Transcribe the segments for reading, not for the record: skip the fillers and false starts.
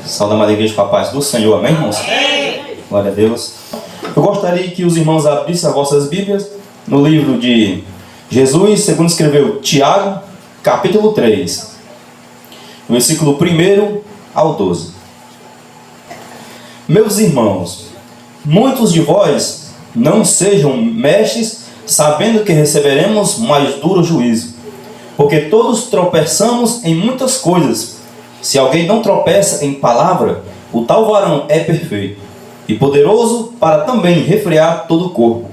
Saudamos a igreja com a paz do Senhor, amém, irmãos? Amém. Glória a Deus. Eu gostaria que os irmãos abrissem as vossas Bíblias no livro de Jesus, segundo escreveu Tiago, capítulo 3, versículo 1 ao 12. Meus irmãos, muitos de vós não sejam mestres, sabendo que receberemos mais duro juízo, porque todos tropeçamos em muitas coisas. Se alguém não tropeça em palavra, o tal varão é perfeito e poderoso para também refrear todo o corpo.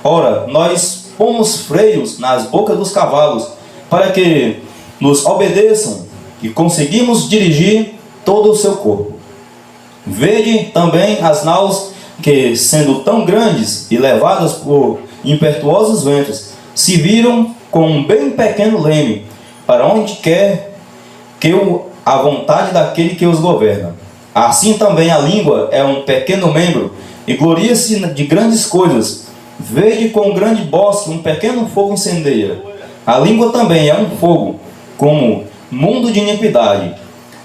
Ora, nós pomos freios nas bocas dos cavalos, para que nos obedeçam, e conseguimos dirigir todo o seu corpo. Vede também as naus que, sendo tão grandes e levadas por impetuosos ventos, se viram com um bem pequeno leme, para onde quer que a vontade daquele que os governa. Assim também a língua é um pequeno membro, e gloria-se de grandes coisas. Vede com um grande bosque um pequeno fogo incendeia. A língua também é um fogo, como mundo de iniquidade.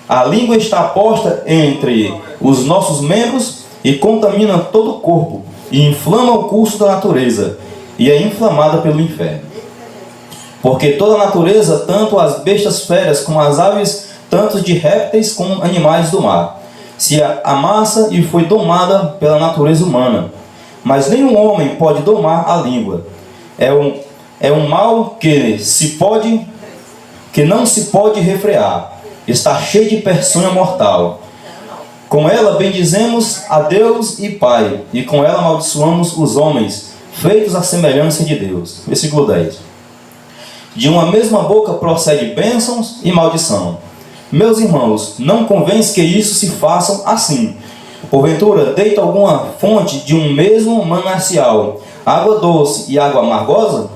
A língua está posta entre os nossos membros e contamina todo o corpo, e inflama o curso da natureza, e é inflamada pelo inferno. Porque toda a natureza, tanto as bestas feras como as aves, tanto de répteis como animais do mar, se amassa e foi domada pela natureza humana. Mas nenhum homem pode domar a língua. É um mal que não se pode refrear. Está cheio de peçonha mortal. Com ela bendizemos a Deus e Pai, e com ela amaldiçoamos os homens, feitos à semelhança de Deus. Versículo 10. De uma mesma boca procede bênçãos e maldição. Meus irmãos, não convém que isso se façam assim. Porventura, deita alguma fonte de um mesmo manancial, água doce e água amargosa?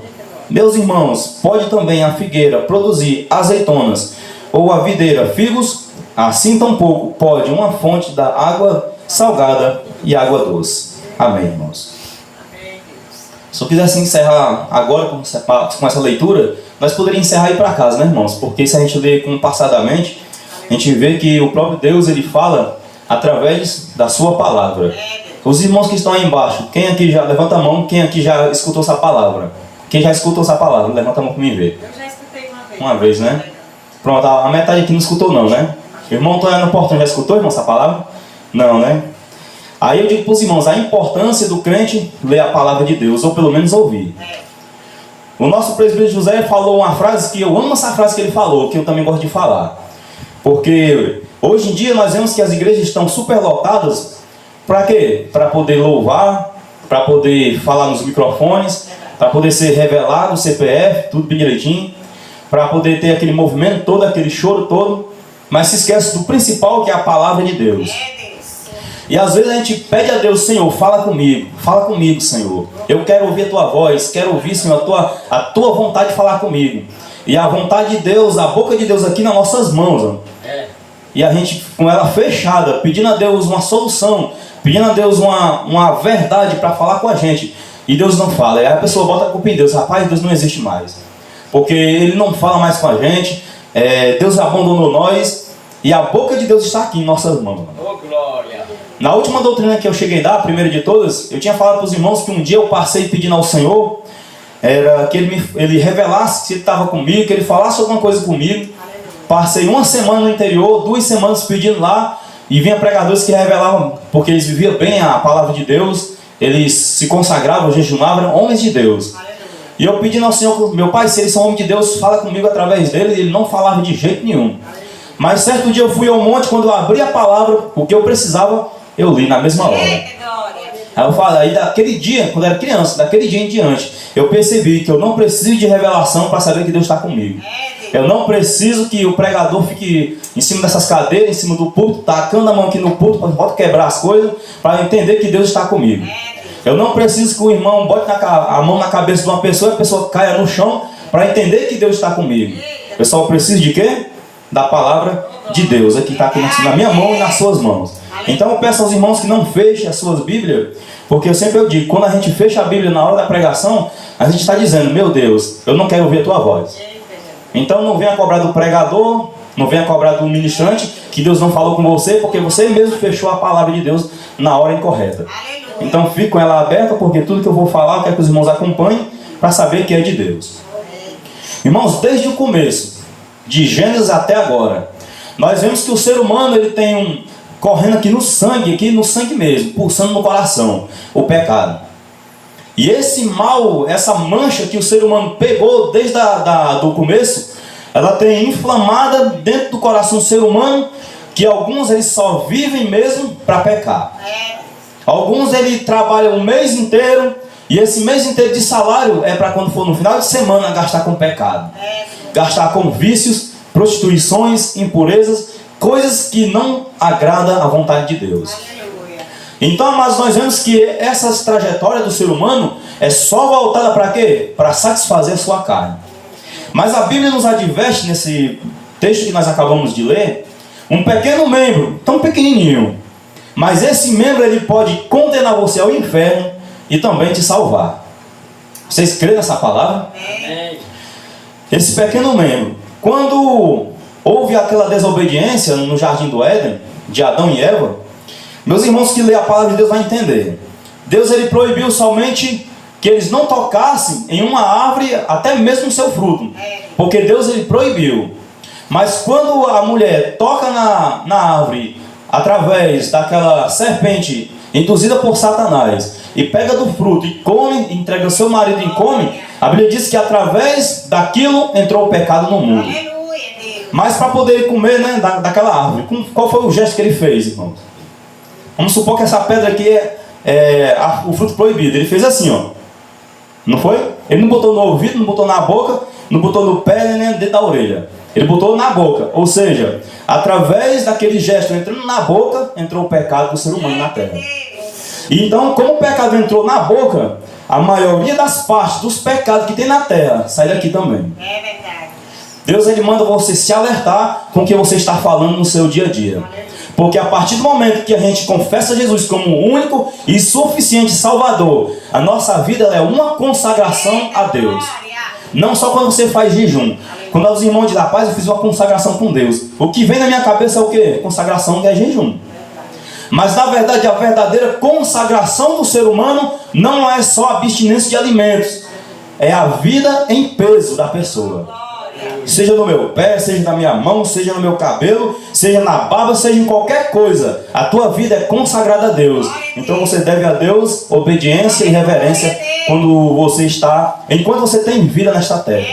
Meus irmãos, pode também a figueira produzir azeitonas, ou a videira figos? Assim tampouco pode uma fonte da água salgada e água doce. Amém, irmãos. Se eu quisesse encerrar agora com essa leitura, nós poderíamos encerrar e ir para casa, né, irmãos? Porque se a gente ler compassadamente, a gente vê que o próprio Deus, ele fala através da sua palavra. Os irmãos que estão aí embaixo, quem aqui já, levanta a mão, quem aqui já escutou essa palavra? Quem já escutou essa palavra? Levanta a mão para mim ver. Eu já escutei uma vez. Uma vez, né? Pronto, a metade aqui não escutou não, né? O irmão Antônio no portão já escutou, irmão, essa palavra? Não, né? Aí eu digo para os irmãos, a importância do crente ler a palavra de Deus, ou pelo menos ouvir. O nosso presbítero José falou uma frase que eu amo essa frase que ele falou, que eu também gosto de falar. Porque hoje em dia nós vemos que as igrejas estão superlotadas. Para quê? Para poder louvar, para poder falar nos microfones, para poder ser revelado o CPF, tudo bem direitinho, para poder ter aquele movimento todo, aquele choro todo, mas se esquece do principal, que é a palavra de Deus. E às vezes a gente pede a Deus, Senhor, fala comigo, Senhor. Eu quero ouvir a tua voz, quero ouvir, Senhor, a tua vontade de falar comigo. E a vontade de Deus, a boca de Deus aqui nas nossas mãos, ó. E a gente com ela fechada, pedindo a Deus uma solução, pedindo a Deus uma verdade para falar com a gente. E Deus não fala. E aí a pessoa bota a culpa em Deus. Rapaz, Deus não existe mais. Porque Ele não fala mais com a gente. Deus abandonou nós. E a boca de Deus está aqui em nossas mãos. Oh, glória! Na última doutrina que eu cheguei a dar, a primeira de todas, eu tinha falado para os irmãos que um dia eu passei pedindo ao Senhor, era que Ele revelasse se Ele estava comigo, que Ele falasse alguma coisa comigo. Passei uma semana no interior, 2 semanas pedindo lá, e vinha pregadores que revelavam, porque eles viviam bem a palavra de Deus, eles se consagravam, jejuavam, eram homens de Deus. E eu pedindo ao Senhor, meu Pai, se eles são homens de Deus, fala comigo através deles. Ele não falava de jeito nenhum. Mas certo dia eu fui ao monte, quando eu abri a palavra, o que eu precisava, eu li na mesma hora. Aí eu falei, aí daquele dia, quando eu era criança, daquele dia em diante, eu percebi que eu não preciso de revelação para saber que Deus está comigo. Eu não preciso que o pregador fique em cima dessas cadeiras, em cima do púlpito, tacando a mão aqui no púlpito, para quebrar as coisas, para entender que Deus está comigo. Eu não preciso que o irmão bote a mão na cabeça de uma pessoa e a pessoa caia no chão, para entender que Deus está comigo. Eu só preciso de quê? Da palavra de Deus, que está aqui na minha mão e nas suas mãos. Então eu peço aos irmãos que não fechem as suas Bíblias, porque eu digo, quando a gente fecha a Bíblia na hora da pregação, a gente está dizendo, meu Deus, eu não quero ouvir a tua voz. Então não venha cobrar do pregador, Não venha cobrar do ministrante que Deus não falou com você, porque você mesmo fechou a palavra de Deus na hora incorreta. Então fique com ela aberta, porque tudo que eu vou falar eu quero que os irmãos acompanhem para saber que é de Deus. Irmãos, desde o começo, de Gênesis até agora, nós vemos que o ser humano ele tem correndo aqui no sangue mesmo, pulsando no coração, o pecado. E esse mal, essa mancha que o ser humano pegou desde do começo, ela tem inflamada dentro do coração do ser humano, que alguns eles só vivem mesmo para pecar. Alguns eles trabalham o mês inteiro, e esse mês inteiro de salário é para quando for no final de semana gastar com pecado. Gastar com vícios, prostituições, impurezas, coisas que não agradam à vontade de Deus. Então, mas nós vemos que essas trajetórias do ser humano é só voltada para quê? Para satisfazer a sua carne. Mas a Bíblia nos adverte nesse texto que nós acabamos de ler, um pequeno membro, tão pequenininho, mas esse membro ele pode condenar você ao inferno e também te salvar. Vocês creem nessa palavra? Esse pequeno membro, quando houve aquela desobediência no jardim do Éden, de Adão e Eva, meus irmãos que lêem a palavra de Deus vão entender. Deus ele proibiu somente que eles não tocassem em uma árvore, até mesmo o seu fruto. Porque Deus ele proibiu. Mas quando a mulher toca na árvore, através daquela serpente induzida por Satanás, e pega do fruto e come, entrega ao seu marido e come, a Bíblia diz que através daquilo entrou o pecado no mundo. Mas para poder comer, né, daquela árvore, qual foi o gesto que ele fez, irmãos? Vamos supor que essa pedra aqui é o fruto proibido. Ele fez assim, ó. Não foi? Ele não botou no ouvido, não botou na boca, não botou no pé, nem dentro da orelha. Ele botou na boca. Ou seja, através daquele gesto entrando na boca, entrou o pecado do ser humano na terra. E então, como o pecado entrou na boca, a maioria das partes dos pecados que tem na terra sai daqui também. É verdade. Deus ele manda você se alertar com o que você está falando no seu dia a dia. Porque a partir do momento que a gente confessa Jesus como o único e suficiente Salvador, a nossa vida é uma consagração a Deus. Não só quando você faz jejum. Quando os irmãos de La Paz, eu fiz uma consagração com Deus. O que vem na minha cabeça é o quê? Consagração é jejum. Mas na verdade a verdadeira consagração do ser humano não é só a abstinência de alimentos. É a vida em peso da pessoa. Seja no meu pé, seja na minha mão, seja no meu cabelo, seja na barba, seja em qualquer coisa. A tua vida é consagrada a Deus. Então você deve a Deus obediência e reverência quando você está, enquanto você tem vida nesta terra.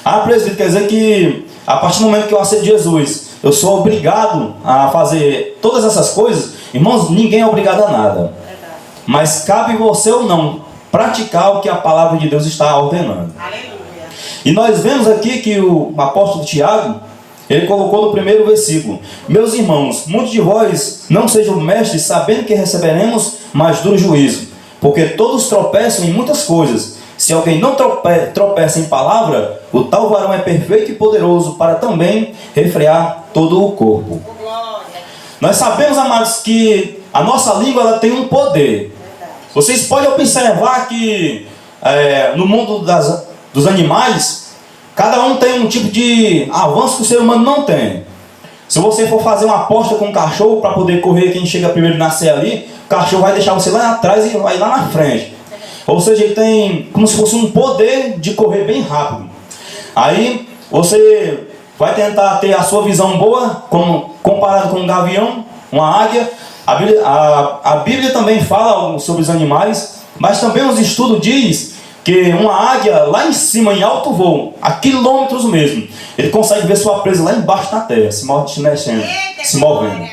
Ah, presbítero, quer dizer que a partir do momento que eu aceito Jesus, eu sou obrigado a fazer todas essas coisas? Irmãos, ninguém é obrigado a nada. Mas cabe você ou não praticar o que a palavra de Deus está ordenando. E nós vemos aqui que o apóstolo Tiago, ele colocou no primeiro versículo: meus irmãos, muitos de vós não sejam mestres, sabendo que receberemos mais duro juízo, porque todos tropeçam em muitas coisas. Se alguém não tropeça em palavra, o tal varão é perfeito e poderoso para também refrear todo o corpo. Nós sabemos, amados, que a nossa língua ela tem um poder. Vocês podem observar que no mundo dos animais, cada um tem um tipo de avanço que o ser humano não tem. Se você for fazer uma aposta com um cachorro para poder correr, quem chega primeiro nascer ali, o cachorro vai deixar você lá atrás e vai lá na frente. Ou seja, ele tem como se fosse um poder de correr bem rápido. Aí você vai tentar ter a sua visão boa, comparado com um gavião, uma águia. A Bíblia também fala sobre os animais, mas também os estudos dizem que uma águia lá em cima, em alto voo, a quilômetros mesmo, ele consegue ver sua presa lá embaixo na terra, se mexendo, se movendo.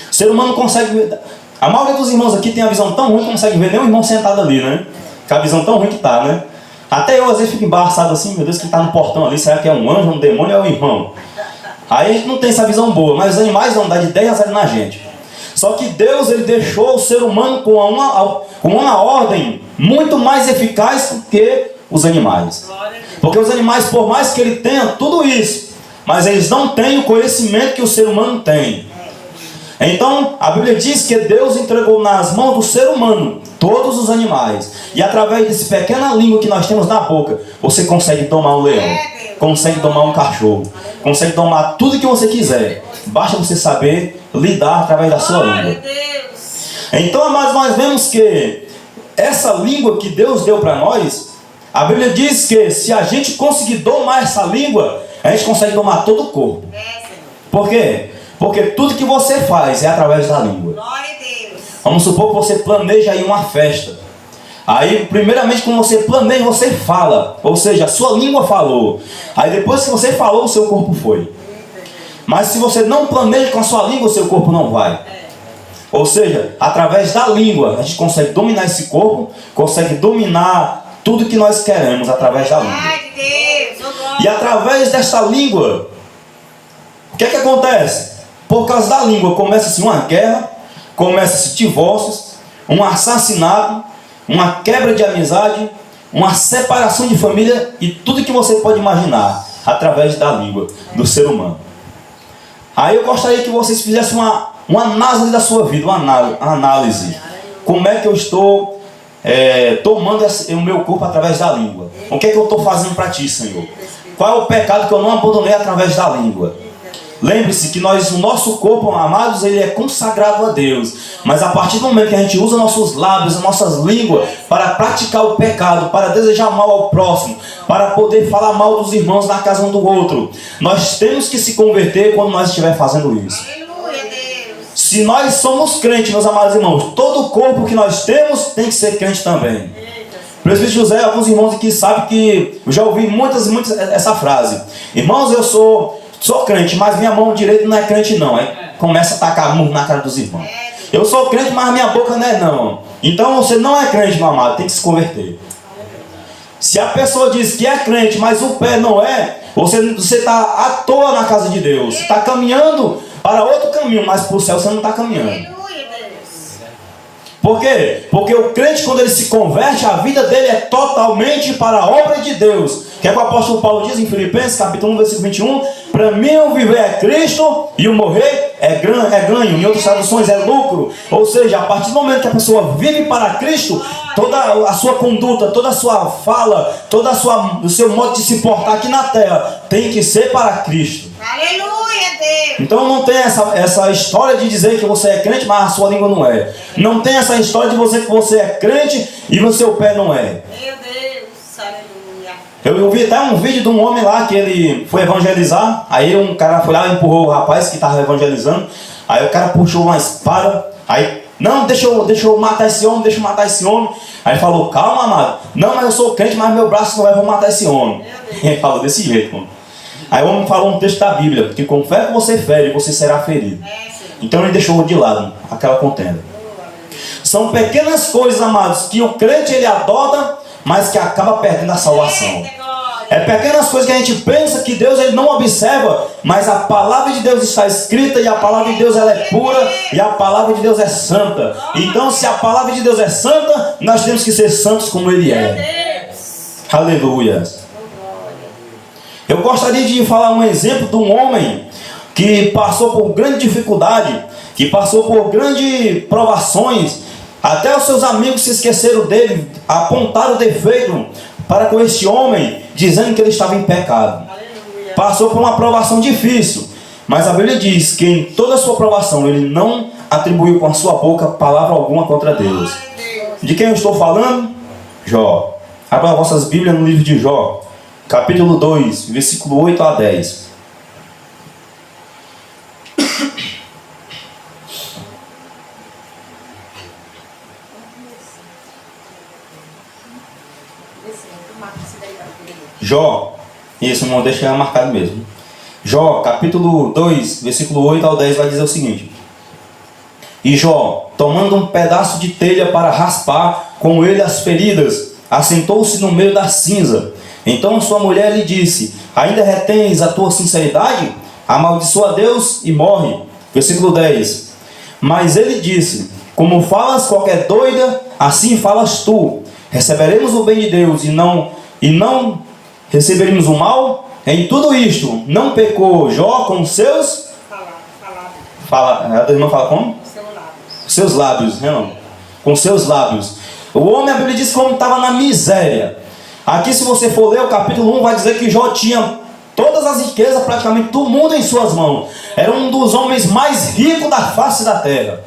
O ser humano consegue ver. A maioria dos irmãos aqui tem a visão tão ruim que não consegue ver nem o irmão sentado ali, né? Que a visão tão ruim que tá, né? Até eu às vezes fico embaçado assim, meu Deus, que tá no portão ali, será que é um anjo, um demônio ou é um irmão? Aí a gente não tem essa visão boa, mas os animais vão dar de 10 a 0 na gente. Só que Deus ele deixou o ser humano com uma ordem muito mais eficaz do que os animais. Porque os animais, por mais que ele tenha tudo isso, mas eles não têm o conhecimento que o ser humano tem. Então, a Bíblia diz que Deus entregou nas mãos do ser humano todos os animais. E através dessa pequena língua que nós temos na boca, você consegue tomar um leão. consegue domar um cachorro, consegue domar tudo que você quiser. Basta você saber lidar através da sua língua. Então, amados, nós vemos que essa língua que Deus deu para nós, a Bíblia diz que se a gente conseguir domar essa língua, a gente consegue domar todo o corpo. Por quê? Porque tudo que você faz é através da língua. Vamos supor que você planeja aí uma festa. Aí, primeiramente, quando você planeja, você fala. Ou seja, a sua língua falou. Aí, depois que você falou, o seu corpo foi. Mas se você não planeja com a sua língua, o seu corpo não vai. Ou seja, através da língua, a gente consegue dominar esse corpo, consegue dominar tudo que nós queremos através da língua. E através dessa língua, o que é que acontece? Por causa da língua, começa-se uma guerra, começa-se divórcios, um assassinato, uma quebra de amizade, uma separação de família e tudo que você pode imaginar através da língua do ser humano. Aí eu gostaria que vocês fizessem uma análise da sua vida, uma análise. Como é que eu estou tomando o meu corpo através da língua? O que é que eu estou fazendo para ti, Senhor? Qual é o pecado que eu não abandonei através da língua? Lembre-se que o nosso corpo, amados, ele é consagrado a Deus. Mas a partir do momento que a gente usa nossos lábios, as nossas línguas, para praticar o pecado, para desejar mal ao próximo, para poder falar mal dos irmãos na casa um do outro, nós temos que se converter quando nós estivermos fazendo isso. Se nós somos crentes, meus amados irmãos, todo o corpo que nós temos tem que ser crente também. Presbítero José, alguns irmãos aqui sabem que eu já ouvi muitas essa frase. Irmãos, eu sou crente, mas minha mão direita não é crente não. Aí começa a tacar murro na cara dos irmãos. Eu sou crente, mas minha boca não é não. Então você não é crente, meu amado, tem que se converter. Se a pessoa diz que é crente, mas o pé não é, você está à toa na casa de Deus. Você está caminhando para outro caminho, mas para o céu você não está caminhando. Por quê? Porque o crente, quando ele se converte, a vida dele é totalmente para a obra de Deus. Que é o que o apóstolo Paulo diz em Filipenses, capítulo 1, versículo 21. Para mim o viver é Cristo e o morrer é ganho. Em outras traduções é lucro. Ou seja, a partir do momento que a pessoa vive para Cristo, toda a sua conduta, toda a sua fala, o seu modo de se portar aqui na terra tem que ser para Cristo. Aleluia, Deus. Então não tem essa história de dizer que você é crente, mas a sua língua não é. Não tem essa história de dizer que você é crente e o seu pé não é. Meu Deus, aleluia. Eu vi até um vídeo de um homem lá que ele foi evangelizar. Aí um cara foi lá e empurrou o rapaz que estava evangelizando. Aí o cara puxou uma espada. Aí, não, deixa eu matar esse homem, deixa eu matar esse homem. Aí falou, calma, amado. Não, mas eu sou crente, mas meu braço não vai, vou matar esse homem. Ele falou desse jeito, mano. Aí o homem falou um texto da Bíblia, porque com fé que você fere, você será ferido. Então ele deixou de lado aquela contenda. São pequenas coisas, amados, que o crente ele adota, mas que acaba perdendo a salvação. É pequenas coisas que a gente pensa que Deus ele não observa, mas a palavra de Deus está escrita e a palavra de Deus ela é pura e a palavra de Deus é santa. Então se a palavra de Deus é santa, nós temos que ser santos como Ele é. Aleluia. Eu gostaria de falar um exemplo de um homem que passou por grande dificuldade, que passou por grandes provações. Até os seus amigos se esqueceram dele, apontaram o defeito para com este homem, dizendo que ele estava em pecado. Passou por uma provação difícil, mas a Bíblia diz que em toda a sua provação ele não atribuiu com a sua boca palavra alguma contra Deus. De quem eu estou falando? Jó. Abra as vossas Bíblias no livro de Jó, capítulo 2, versículo 8 a 10. Jó, isso, irmão, deixa marcado mesmo. Jó, capítulo 2, versículo 8 ao 10 vai dizer o seguinte: E Jó, tomando um pedaço de telha para raspar com ele as feridas, assentou-se no meio da cinza. Então sua mulher lhe disse: Ainda retens a tua sinceridade? Amaldiçoa a Deus e morre. Versículo 10. Mas ele disse: Como falas qualquer doida, assim falas tu. Receberemos o bem de Deus e não receberemos o mal? Em tudo isto, não pecou Jó com seus... A irmã fala como? Seus lábios, não? Com seus lábios. O homem, a Bíblia diz que o homem estava na miséria. Aqui, se você for ler o capítulo 1, vai dizer que Jó tinha todas as riquezas praticamente do mundo em suas mãos. Era um dos homens mais ricos da face da terra.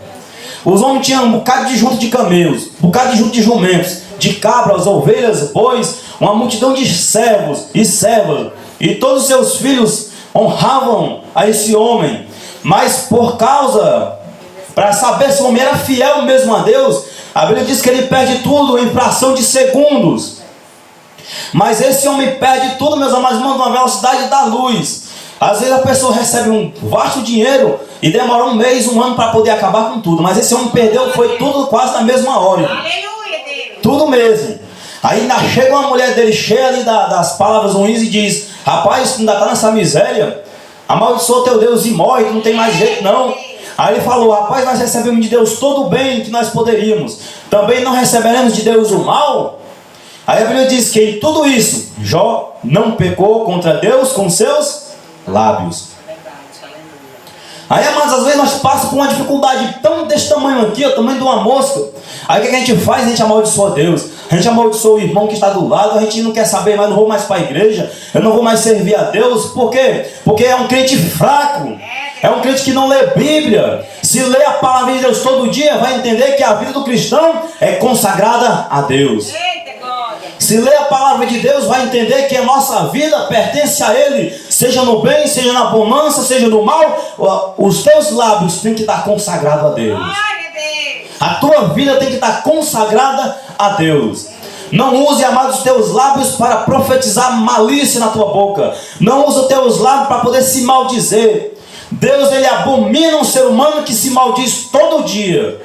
Os homens tinham um bocado de junto de camelos, um bocado de junto de jumentos, de cabras, ovelhas, bois, uma multidão de servos e servas. E todos os seus filhos honravam a esse homem. Mas por causa, para saber se o homem era fiel mesmo a Deus, a Bíblia diz que ele perde tudo em fração de segundos. Mas esse homem perde tudo, meus amados irmãos, numa velocidade da luz. Às vezes a pessoa recebe um vasto dinheiro e demora um mês, um ano para poder acabar com tudo. Mas esse homem perdeu, foi tudo quase na mesma hora. Aleluia, Deus. Tudo mesmo. Aí ainda chega uma mulher dele cheia ali das palavras ruins e diz: rapaz, tu ainda está nessa miséria? Amaldiçoa teu Deus e morre, tu não tem mais jeito não. Aí ele falou: rapaz, nós recebemos de Deus todo o bem que nós poderíamos, também não receberemos de Deus o mal? Aí a Bíblia diz que em tudo isso Jó não pecou contra Deus com seus lábios. Aí, amados, às vezes nós passamos por uma dificuldade tão desse tamanho aqui, o tamanho de uma mosca. Aí o que a gente faz? A gente amaldiçoa Deus, a gente amaldiçoa o irmão que está do lado, a gente não quer saber mais, não vou mais para a igreja, eu não vou mais servir a Deus. Por quê? Porque é um crente fraco, é um crente que não lê Bíblia. Se lê a palavra de Deus todo dia, vai entender que a vida do cristão é consagrada a Deus. Se lê a palavra de Deus, vai entender que a nossa vida pertence a Ele, seja no bem, seja na bonança, seja no mal. Os teus lábios têm que estar consagrados a Deus. A tua vida tem que estar consagrada a Deus. Não use, amados, os teus lábios para profetizar malícia na tua boca. Não use os teus lábios para poder se maldizer. Deus, Ele abomina um ser humano que se maldiz todo dia.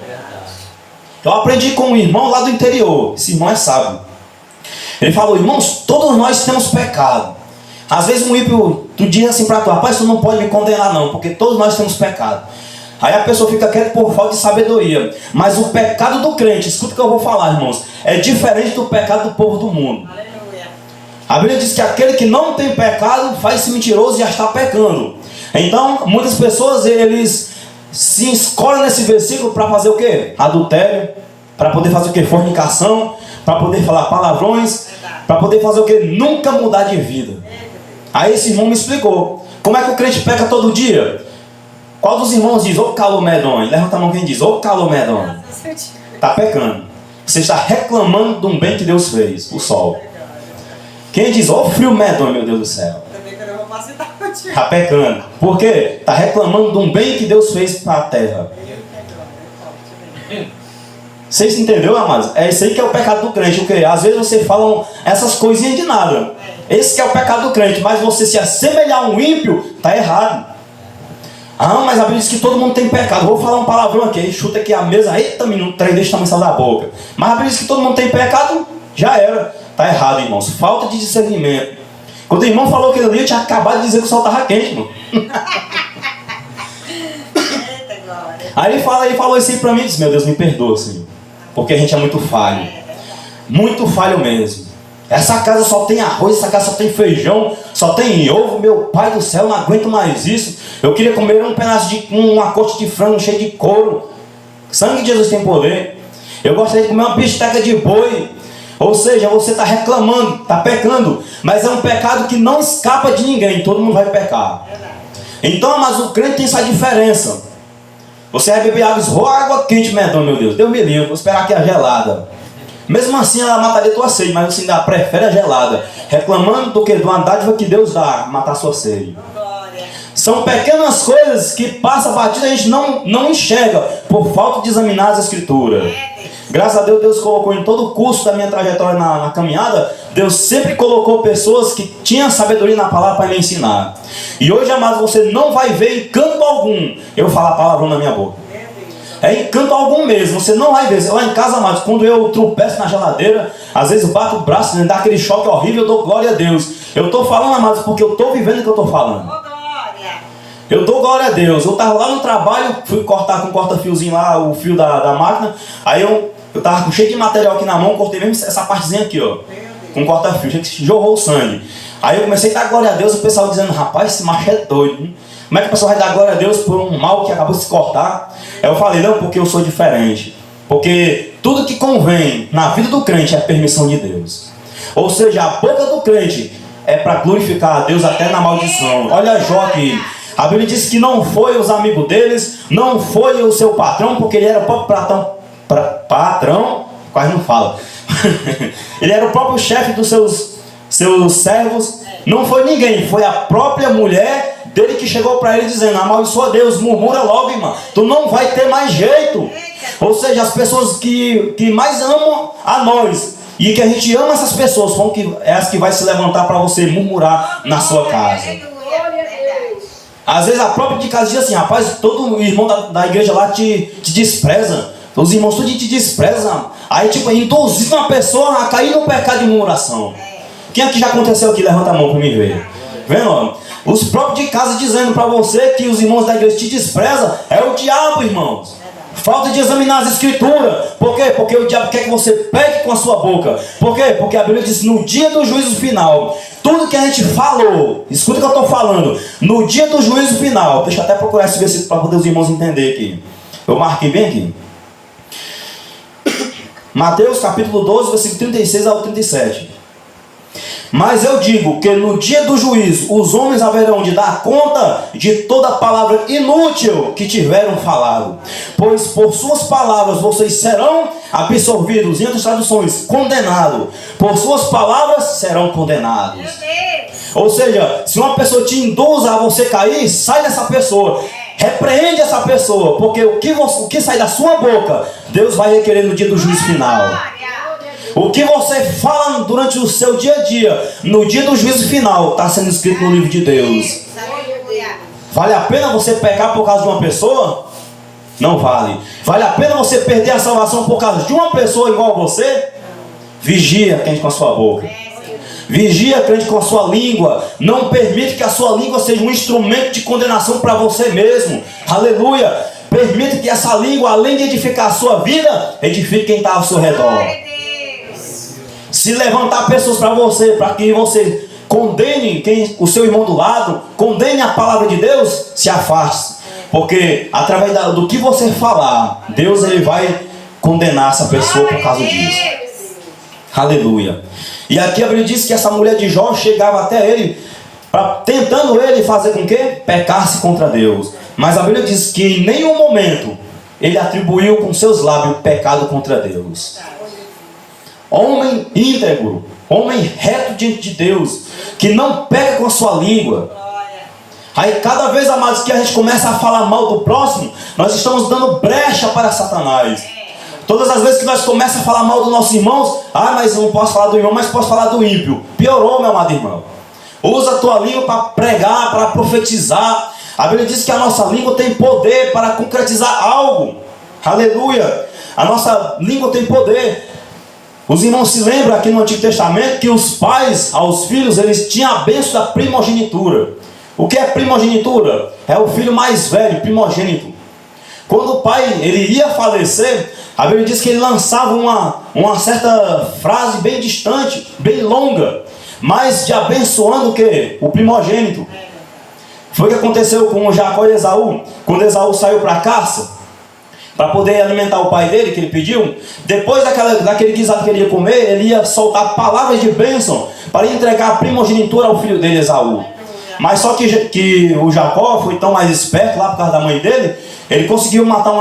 Eu aprendi com um irmão lá do interior. Esse irmão é sábio. Ele falou: irmãos, todos nós temos pecado. Às vezes um ímpio, tu diz assim para tu: rapaz, tu não pode me condenar não, porque todos nós temos pecado. Aí a pessoa fica quieta por falta de sabedoria. Mas o pecado do crente, escuta o que eu vou falar, irmãos, é diferente do pecado do povo do mundo. Aleluia. A Bíblia diz que aquele que não tem pecado faz-se mentiroso e já está pecando. Então, muitas pessoas, eles se escolhem nesse versículo para fazer o quê? Adultério, para poder fazer o quê? Fornicação, para poder falar palavrões, para poder fazer o quê? Nunca mudar de vida. Aí esse irmão me explicou: como é que o crente peca todo dia? Qual dos irmãos diz: ô calor medonho? Levanta a mão quem diz: ô calor medonho. Está pecando. Você está reclamando de um bem que Deus fez, o sol. Quem diz: ô frio medonho, meu Deus do céu? Está pecando. Por quê? Está reclamando de um bem que Deus fez para a terra. Vocês entenderam, amados? É isso aí que é o pecado do crente. O que? Às vezes você fala essas coisinhas de nada. Esse que é o pecado do crente. Mas você se assemelhar a um ímpio, está errado. Ah, mas a Bíblia diz que todo mundo tem pecado. Vou falar um palavrão aqui. Chuta aqui a mesa. Eita, menino, trem desse tamanho saiu da boca. Mas a Bíblia diz que todo mundo tem pecado. Já era. Está errado, irmãos. Falta de discernimento. Quando o irmão falou aquilo ali, eu tinha acabado de dizer que o sol estava quente, mano. Aí ele falou isso aí para mim e disse: meu Deus, me perdoa, Senhor, porque a gente é muito falho. Muito falho mesmo. Essa casa só tem arroz, essa casa só tem feijão, só tem ovo. Meu pai do céu, não aguento mais isso. Eu queria comer um pedaço de uma coxa de frango cheio de couro. Sangue de Jesus tem poder. Eu gostaria de comer uma bisteca de boi. Ou seja, você está reclamando, está pecando. Mas é um pecado que não escapa de ninguém. Todo mundo vai pecar. Então, mas o crente tem essa diferença. Você vai beber água quente, medonho, meu Deus. Deus me livre, vou esperar que a gelada. Mesmo assim ela mataria tua sede, mas você ainda prefere a gelada, reclamando do que? De uma dádiva que Deus dá, matar sua sede. São pequenas coisas que passam batida, a gente não enxerga por falta de examinar as escrituras. Graças a Deus, Deus colocou em todo o curso da minha trajetória na caminhada, Deus sempre colocou pessoas que tinham sabedoria na palavra para me ensinar. E hoje, amados, você não vai ver em canto algum eu falar palavrão na minha boca. É em canto algum mesmo, você não vai ver. Lá em casa, amados, quando eu tropeço na geladeira, às vezes eu bato o braço, dá aquele choque horrível, eu dou glória a Deus. Eu estou falando, amados, porque eu estou vivendo o que eu estou falando. Eu dou glória a Deus. Eu estava lá no trabalho, fui cortar com um corta-fiozinho lá, o fio da máquina. Aí eu estava cheio de material aqui na mão, cortei mesmo essa partezinha aqui, ó, com corta-fio, jorrou o sangue. Aí eu comecei a dar glória a Deus, o pessoal dizendo: rapaz, esse macho é doido, hein? Como é que o pessoal vai dar glória a Deus por um mal que acabou de se cortar? Aí eu falei: não, porque eu sou diferente. Porque tudo que convém na vida do crente é a permissão de Deus. Ou seja, a boca do crente, é para glorificar a Deus até na maldição. Olha Jó aqui. A Bíblia diz que não foi os amigos deles, não foi o seu patrão, porque ele era o próprio patrão, quase não fala. Ele era o próprio chefe dos seus servos. Não foi ninguém, foi a própria mulher dele que chegou para ele dizendo: amaldiçoa Deus, murmura logo, irmão, tu não vai ter mais jeito. Ou seja, as pessoas que mais amam a nós e que a gente ama essas pessoas são as que vai se levantar para você murmurar na sua casa. Às vezes a própria de casa diz assim: rapaz, todo irmão da igreja lá te despreza, os irmãos todos te desprezam. Aí tipo, induzir uma pessoa a cair no pecado de murmuração. Quem aqui já aconteceu aqui? Levanta a mão para mim ver. Vendo? Os próprios de casa dizendo para você que os irmãos da igreja te desprezam. É o diabo, irmãos. Falta de examinar as escrituras. Por quê? Porque o diabo quer que você peque com a sua boca. Por quê? Porque a Bíblia diz: no dia do juízo final, tudo que a gente falou, escuta o que eu estou falando, no dia do juízo final, deixa eu até procurar esse versículo para poder os irmãos entenderem aqui. Eu marquei bem aqui. Mateus capítulo 12, versículo 36 ao 37. Mas eu digo que no dia do juízo os homens haverão de dar conta de toda palavra inútil que tiveram falado, pois por suas palavras vocês serão absorvidos, em outras traduções, condenados. Por suas palavras serão condenados. Ou seja, se uma pessoa te induz a você cair, sai dessa pessoa. Repreende essa pessoa, porque o que sai da sua boca, Deus vai requerer no dia do juízo final. O que você fala durante o seu dia a dia, no dia do juízo final, está sendo escrito no livro de Deus. Vale a pena você pecar por causa de uma pessoa? Não vale. Vale a pena você perder a salvação por causa de uma pessoa igual a você? Vigia, crente, com a sua boca. Vigia, crente, com a sua língua. Não permite que a sua língua seja um instrumento de condenação para você mesmo. Aleluia. Permite que essa língua, além de edificar a sua vida, edifique quem está ao seu redor. Se levantar pessoas para você, para que você condene o seu irmão do lado, condene a palavra de Deus, se afaste. Porque através do que você falar, Deus ele vai condenar essa pessoa por causa disso. Aleluia. E aqui a Bíblia diz que essa mulher de Jó chegava até ele, tentando ele fazer com que? Pecasse contra Deus. Mas a Bíblia diz que em nenhum momento ele atribuiu com seus lábios pecado contra Deus. Homem íntegro, homem reto diante de Deus, que não peca com a sua língua. Aí cada vez, amados, que a gente começa a falar mal do próximo, nós estamos dando brecha para Satanás. Todas as vezes que nós começamos a falar mal dos nossos irmãos, mas eu não posso falar do irmão, mas posso falar do ímpio. Piorou, meu amado irmão. Usa a tua língua para pregar, para profetizar. A Bíblia diz que a nossa língua tem poder para concretizar algo. Aleluia. A nossa língua tem poder. Os irmãos se lembram aqui no Antigo Testamento que os pais aos filhos, eles tinham a bênção da primogenitura. O que é primogenitura? É o filho mais velho, primogênito. Quando o pai ele ia falecer, a Bíblia diz que ele lançava uma certa frase bem distante, bem longa, mas de abençoando o que? O primogênito. Foi o que aconteceu com Jacó e Esaú. Quando Esaú saiu para a caça, para poder alimentar o pai dele, que ele pediu, depois daquele guisado que ele ia comer, ele ia soltar palavras de bênção para entregar a primogenitura ao filho dele, Esaú. Mas só que o Jacó foi tão mais esperto lá por causa da mãe dele, ele conseguiu matar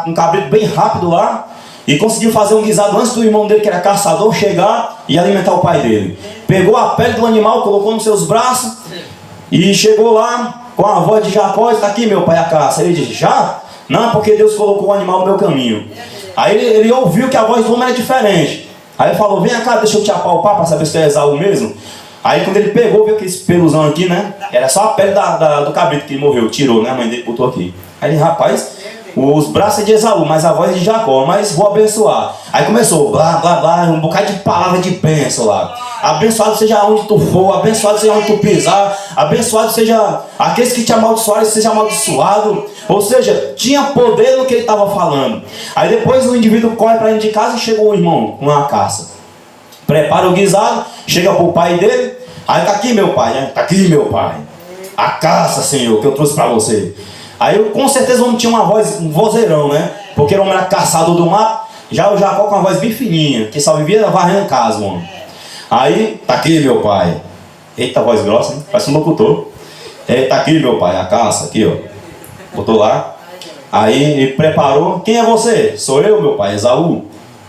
um cabrito bem rápido lá, e conseguiu fazer um guisado antes do irmão dele, que era caçador, chegar e alimentar o pai dele. Pegou a pele do animal, colocou nos seus braços, e chegou lá com a voz de Jacó: está aqui, meu pai, a caça. Ele disse: já? Não, porque Deus colocou o animal no meu caminho. Aí ele ouviu que a voz do homem era diferente. Aí ele falou: vem cá, deixa eu te apalpar para saber se é Esaú mesmo. Aí quando ele pegou, viu aquele peluzão aqui, né? Era só a pele do cabrito que ele morreu, tirou, né? A mãe dele botou aqui. Aí ele: rapaz, os braços é de Esaú, mas a voz é de Jacó, mas vou abençoar. Aí começou, blá, blá, blá, um bocado de palavra de bênção lá. Abençoado seja onde tu for, abençoado seja onde tu pisar, abençoado seja aqueles que te amaldiçoarem, seja amaldiçoado. Ou seja, tinha poder no que ele estava falando. Aí depois o indivíduo corre para dentro de casa e chegou o irmão com uma caça. Prepara o guisado, chega para o pai dele. Aí: tá aqui, meu pai, né? Tá aqui, meu pai. A caça, Senhor, que eu trouxe para você. Aí com certeza o homem tinha um vozeirão, né? Porque o homem era caçador do mato. Já o Jacó com uma voz bem fininha, que só vivia varrendo casa, o homem. Aí: tá aqui, meu pai. Eita, voz grossa, hein? Parece um locutor. Tá aqui, meu pai, a caça, aqui, ó. Botou lá. Aí ele preparou. Quem é você? Sou eu, meu pai, Esaú.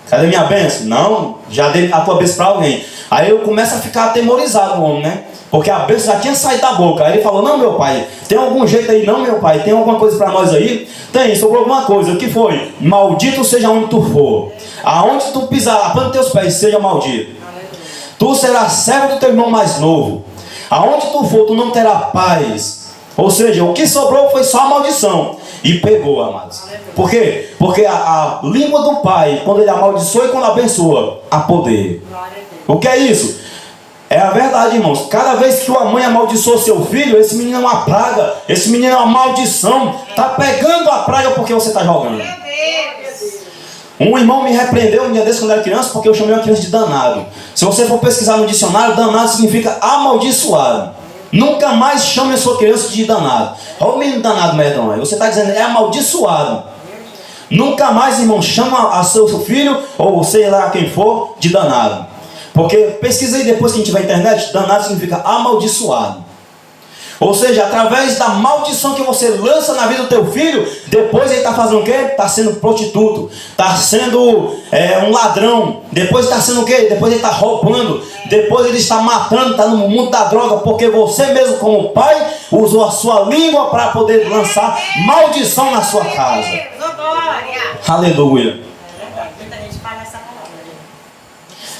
Cadê minha bênção? Não, já dei a tua bênção para alguém. Aí eu começo a ficar atemorizado, o homem, né? Porque a bênção já tinha saído da boca. Aí ele falou, não, meu pai, tem algum jeito aí? Não, meu pai, tem alguma coisa para nós aí? Tem, sobrou alguma coisa. O que foi? Maldito seja onde tu for. Aonde tu pisar, a planta dos teus pés, seja maldito. Tu serás servo do teu irmão mais novo. Aonde tu for, tu não terás paz. Ou seja, o que sobrou foi só a maldição. E pegou, amados. Por quê? Porque a língua do pai, quando ele amaldiçoa e quando abençoa, há poder. O que é isso? É a verdade, irmãos. Cada vez que uma mãe amaldiçoa seu filho, esse menino é uma praga. Esse menino é uma maldição. Está pegando a praga porque você está jogando. Um irmão me repreendeu um dia desse quando eu era criança, porque eu chamei uma criança de danado. Se você for pesquisar no dicionário, danado significa amaldiçoado. Nunca mais chame a sua criança de danado. Olha o menino danado, medonho. Você está dizendo, é amaldiçoado. Nunca mais, irmão, chama a seu filho, ou sei lá quem for, de danado. Porque pesquisa aí depois que a gente tiver na internet, danado significa amaldiçoado. Ou seja, através da maldição que você lança na vida do teu filho, depois ele está fazendo o quê? Está sendo prostituto, está sendo um ladrão, depois está sendo o quê? Depois ele está roubando, depois ele está matando, está no mundo da droga, porque você mesmo como pai, usou a sua língua para poder lançar maldição na sua casa. Aleluia.